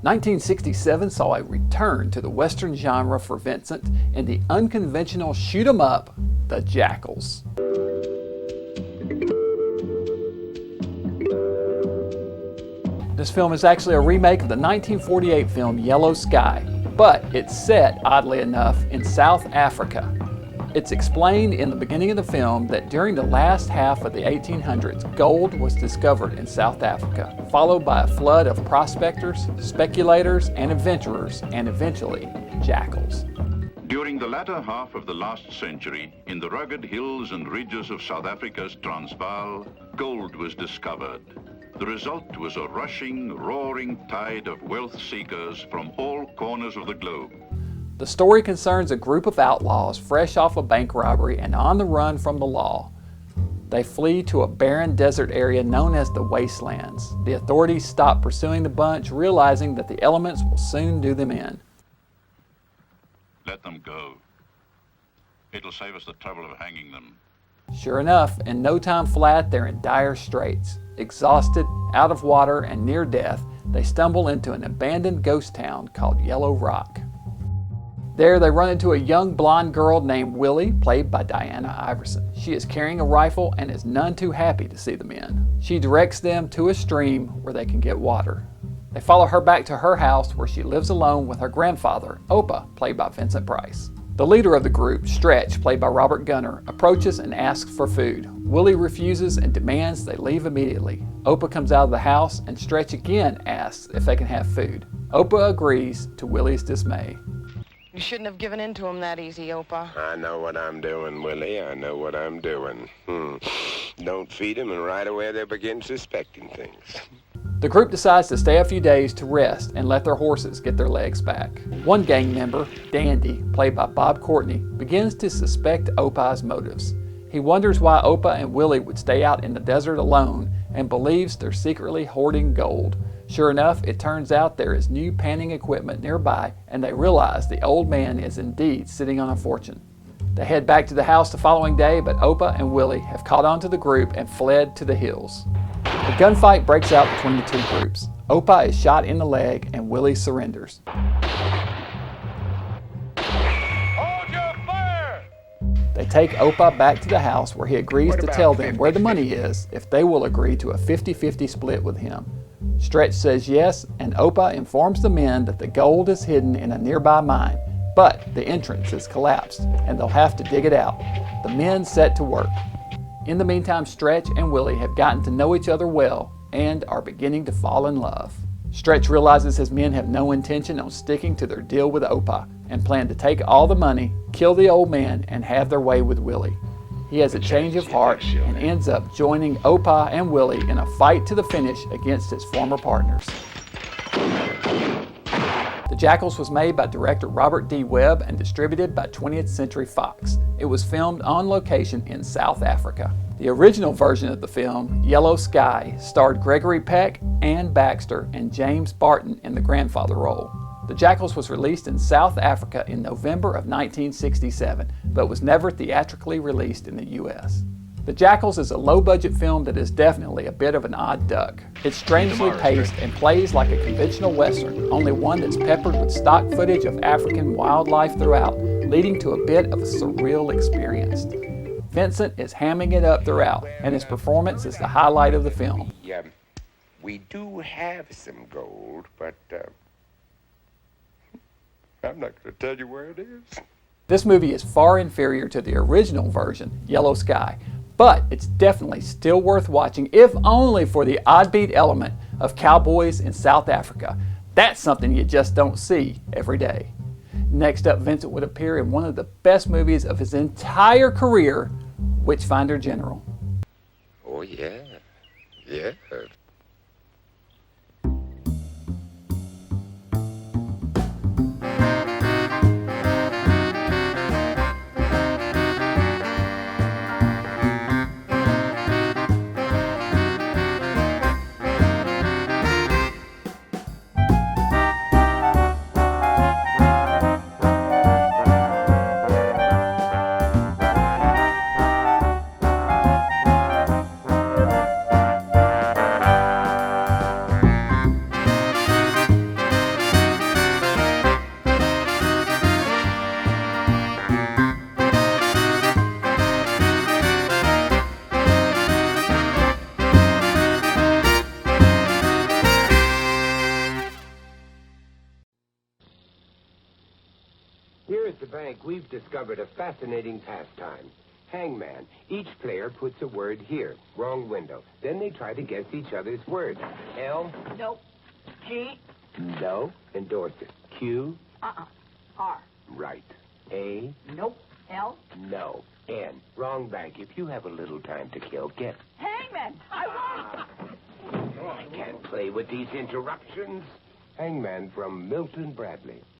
1967 saw a return to the Western genre for Vincent in the unconventional shoot 'em up, The Jackals. This film is actually a remake of the 1948 film Yellow Sky, but it's set, oddly enough, in South Africa. It's explained in the beginning of the film that during the last half of the 1800s, gold was discovered in South Africa, followed by a flood of prospectors, speculators, and adventurers, and eventually, jackals. During the latter half of the last century, in the rugged hills and ridges of South Africa's Transvaal, gold was discovered. The result was a rushing, roaring tide of wealth seekers from all corners of the globe. The story concerns a group of outlaws fresh off a bank robbery and on the run from the law. They flee to a barren desert area known as the Wastelands. The authorities stop pursuing the bunch, realizing that the elements will soon do them in. Let them go. It'll save us the trouble of hanging them. Sure enough, in no time flat, they're in dire straits. Exhausted, out of water, and near death, they stumble into an abandoned ghost town called Yellow Rock. There they run into a young blonde girl named Willie, played by Diana Iverson. She is carrying a rifle and is none too happy to see the men. She directs them to a stream where they can get water. They follow her back to her house where she lives alone with her grandfather, Oupa, played by Vincent Price. The leader of the group, Stretch, played by Robert Gunner, approaches and asks for food. Willie refuses and demands they leave immediately. Oupa comes out of the house and Stretch again asks if they can have food. Oupa agrees, to Willie's dismay. You shouldn't have given in to him that easy, Oupa. I know what I'm doing, Willie. I know what I'm doing. Don't feed them, and right away they begin suspecting things. The group decides to stay a few days to rest and let their horses get their legs back. One gang member, Dandy, played by Bob Courtney, begins to suspect Oupa's motives. He wonders why Oupa and Willie would stay out in the desert alone and believes they're secretly hoarding gold. Sure enough, it turns out there is new panning equipment nearby, and they realize the old man is indeed sitting on a fortune. They head back to the house the following day, but Oupa and Willie have caught on to the group and fled to the hills. A gunfight breaks out between the two groups. Oupa is shot in the leg and Willie surrenders. Hold your fire! They take Oupa back to the house where he agrees to tell them where the money is if they will agree to a 50-50 split with him. Stretch says yes, and Oupa informs the men that the gold is hidden in a nearby mine, but the entrance is collapsed and they'll have to dig it out. The men set to work. In the meantime, Stretch and Willie have gotten to know each other well and are beginning to fall in love. Stretch realizes his men have no intention on sticking to their deal with Oupa and plan to take all the money, kill the old man, and have their way with Willie. He has a change of heart and ends up joining Oupa and Willie in a fight to the finish against his former partners. The Jackals was made by director Robert D. Webb and distributed by 20th Century Fox. It was filmed on location in South Africa. The original version of the film, Yellow Sky, starred Gregory, Peck, Ann Baxter, and James Barton in the grandfather role. The Jackals was released in South Africa in November of 1967, but was never theatrically released in the U.S. The Jackals is a low-budget film that is definitely a bit of an odd duck. It's strangely paced and plays like a conventional Western, only one that's peppered with stock footage of African wildlife throughout, leading to a bit of a surreal experience. Vincent is hamming it up throughout, and his performance is the highlight of the film. Yeah, we do have some gold, but I'm not going to tell you where it is. This movie is far inferior to the original version, Yellow Sky, but it's definitely still worth watching, if only for the oddbeat element of cowboys in South Africa. That's something you just don't see every day. Next up, Vincent would appear in one of the best movies of his entire career, Witchfinder General. Oh, yeah. Yeah. Frank, we've discovered a fascinating pastime. Hangman. Each player puts a word here. Wrong window. Then they try to guess each other's words. L? Nope. G? No. Endorse it. Q? R. Right. A? Nope. L? No. N. Wrong bank. If you have a little time to kill, get... Hangman! I won! I can't play with these interruptions. Hangman from Milton Bradley.